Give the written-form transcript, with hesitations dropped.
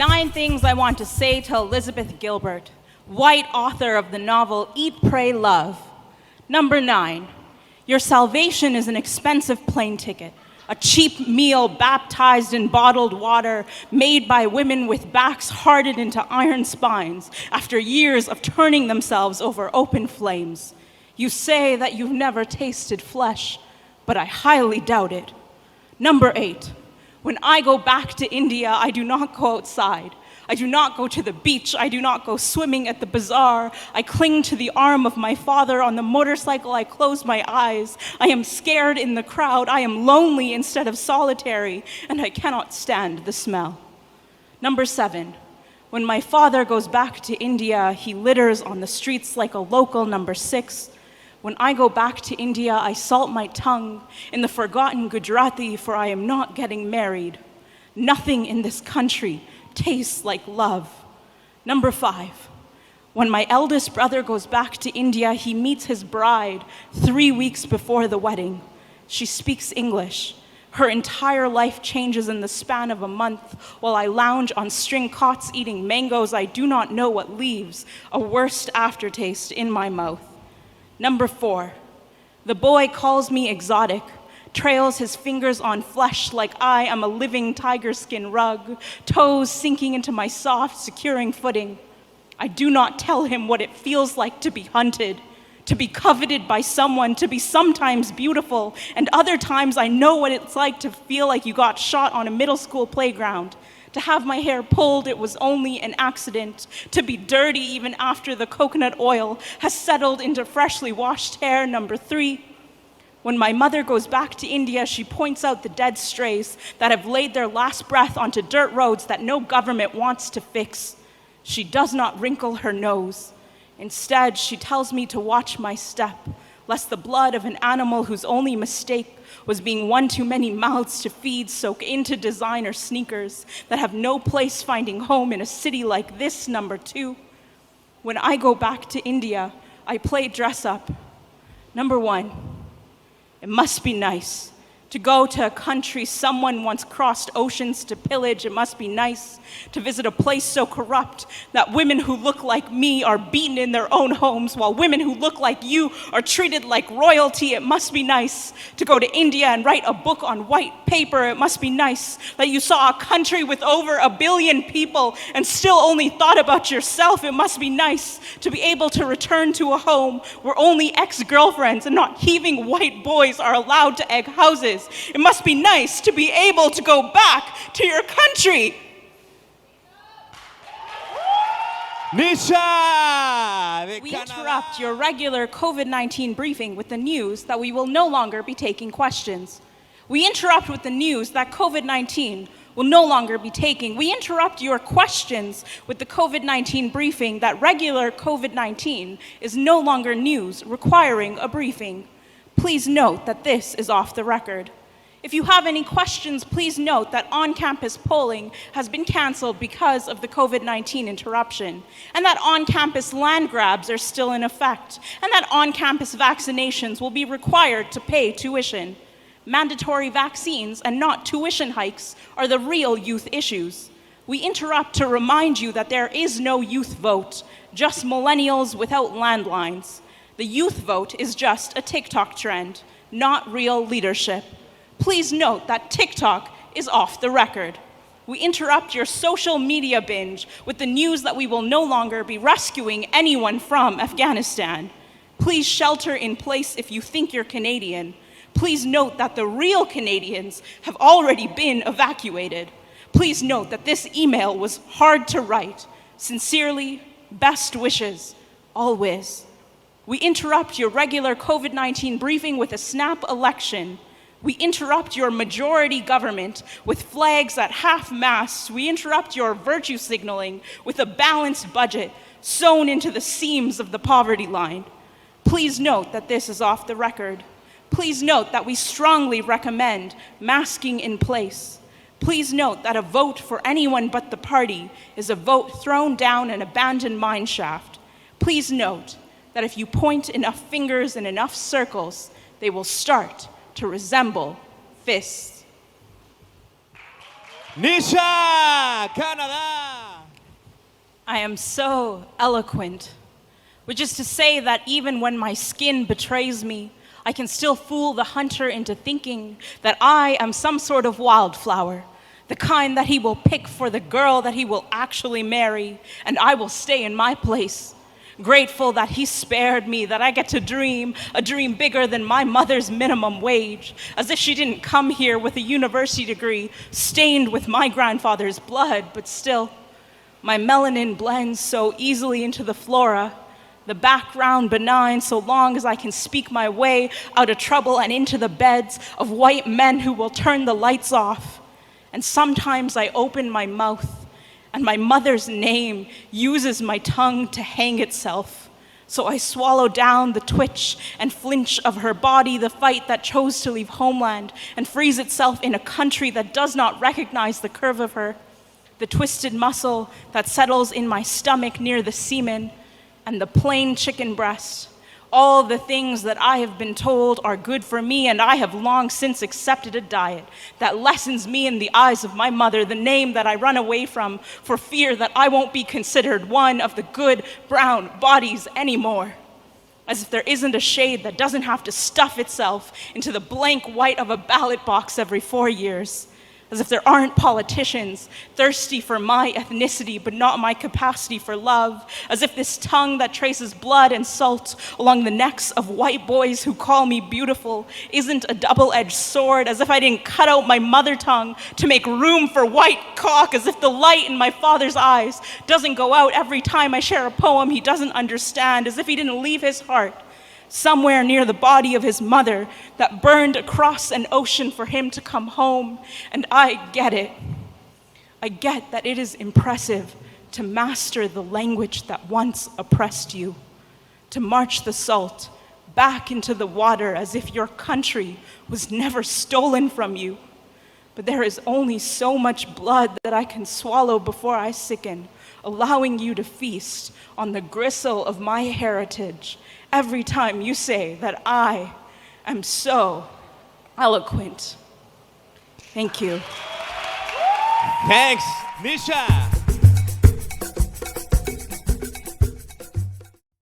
9 things I want to say to Elizabeth Gilbert, white author of the novel Eat, Pray, Love. Number 9, your salvation is an expensive plane ticket, a cheap meal baptized in bottled water made by women with backs hardened into iron spines after years of turning themselves over open flames. You say that you've never tasted flesh, but I highly doubt it. Number 8, when I go back to India, I do not go outside. I do not go to the beach. I do not go swimming at the bazaar. I cling to the arm of my father on the motorcycle. I close my eyes. I am scared in the crowd. I am lonely instead of solitary, and I cannot stand the smell. Number 7, when my father goes back to India, he litters on the streets like a local number 6. When I go back to India, I salt my tongue in the forgotten Gujarati, for I am not getting married. Nothing in this country tastes like love. Number 5, when my eldest brother goes back to India, he meets his bride 3 weeks before the wedding. She speaks English. Her entire life changes in the span of a month while I lounge on string cots eating mangoes I do not know what leaves a worst aftertaste in my mouth. Number 4, the boy calls me exotic, trails his fingers on flesh like I am a living tiger skin rug, toes sinking into my soft, securing footing. I do not tell him what it feels like to be hunted, to be coveted by someone, to be sometimes beautiful, and other times I know what it's like to feel like you got shot on a middle school playground. To have my hair pulled, it was only an accident. To be dirty even after the coconut oil has settled into freshly washed hair. Number 3, when my mother goes back to India, she points out the dead strays that have laid their last breath onto dirt roads that no government wants to fix. She does not wrinkle her nose. Instead, she tells me to watch my step, lest the blood of an animal whose only mistake was being one too many mouths to feed soak into designer sneakers that have no place finding home in a city like this. Number 2, when I go back to India, I play dress up. Number 1, it must be nice to go to a country someone once crossed oceans to pillage. It must be nice to visit a place so corrupt that women who look like me are beaten in their own homes while women who look like you are treated like royalty. It must be nice to go to India and write a book on white paper. It must be nice that you saw a country with over 1 billion people and still only thought about yourself. It must be nice to be able to return to a home where only ex-girlfriends and not heaving white boys are allowed to egg houses. It must be nice to be able to go back to your country. Nisha! We interrupt your regular COVID-19 briefing with the news that we will no longer be taking questions. We interrupt with the news that COVID-19 will no longer be taking. We interrupt your questions with the COVID-19 briefing that regular COVID-19 is no longer news requiring a briefing. Please note that this is off the record. If you have any questions, please note that on-campus polling has been canceled because of the COVID-19 interruption, and that on-campus land grabs are still in effect, and that on-campus vaccinations will be required to pay tuition. Mandatory vaccines and not tuition hikes are the real youth issues. We interrupt to remind you that there is no youth vote, just millennials without landlines. The youth vote is just a TikTok trend, not real leadership. Please note that TikTok is off the record. We interrupt your social media binge with the news that we will no longer be rescuing anyone from Afghanistan. Please shelter in place if you think you're Canadian. Please note that the real Canadians have already been evacuated. Please note that this email was hard to write. Sincerely, best wishes, always. We interrupt your regular COVID-19 briefing with a snap election. We interrupt your majority government with flags at half-mast. We interrupt your virtue signaling with a balanced budget sewn into the seams of the poverty line. Please note that this is off the record. Please note that we strongly recommend masking in place. Please note that a vote for anyone but the party is a vote thrown down an abandoned mine shaft. Please note that if you point enough fingers in enough circles, they will start to resemble fists. Nisha, Canada! I am so eloquent, which is to say that even when my skin betrays me, I can still fool the hunter into thinking that I am some sort of wildflower, the kind that he will pick for the girl that he will actually marry, and I will stay in my place, grateful that he spared me, that I get to dream a dream bigger than my mother's minimum wage, as if she didn't come here with a university degree stained with my grandfather's blood, but still, my melanin blends so easily into the flora, the background benign so long as I can speak my way out of trouble and into the beds of white men who will turn the lights off. And sometimes I open my mouth and my mother's name uses my tongue to hang itself. So I swallow down the twitch and flinch of her body, the fight that chose to leave homeland and freeze itself in a country that does not recognize the curve of her, the twisted muscle that settles in my stomach near the semen, and the plain chicken breast, all the things that I have been told are good for me, and I have long since accepted a diet that lessens me in the eyes of my mother, the name that I run away from for fear that I won't be considered one of the good brown bodies anymore. As if there isn't a shade that doesn't have to stuff itself into the blank white of a ballot box every 4 years. As if there aren't politicians thirsty for my ethnicity but not my capacity for love. As if this tongue that traces blood and salt along the necks of white boys who call me beautiful isn't a double-edged sword. As if I didn't cut out my mother tongue to make room for white cock. As if the light in my father's eyes doesn't go out every time I share a poem he doesn't understand. As if he didn't leave his heart somewhere near the body of his mother that burned across an ocean for him to come home. And I get it. I get that it is impressive to master the language that once oppressed you, to march the salt back into the water as if your country was never stolen from you. But there is only so much blood that I can swallow before I sicken, allowing you to feast on the gristle of my heritage every time you say that I am so eloquent. Thank you. Thanks, Nisha.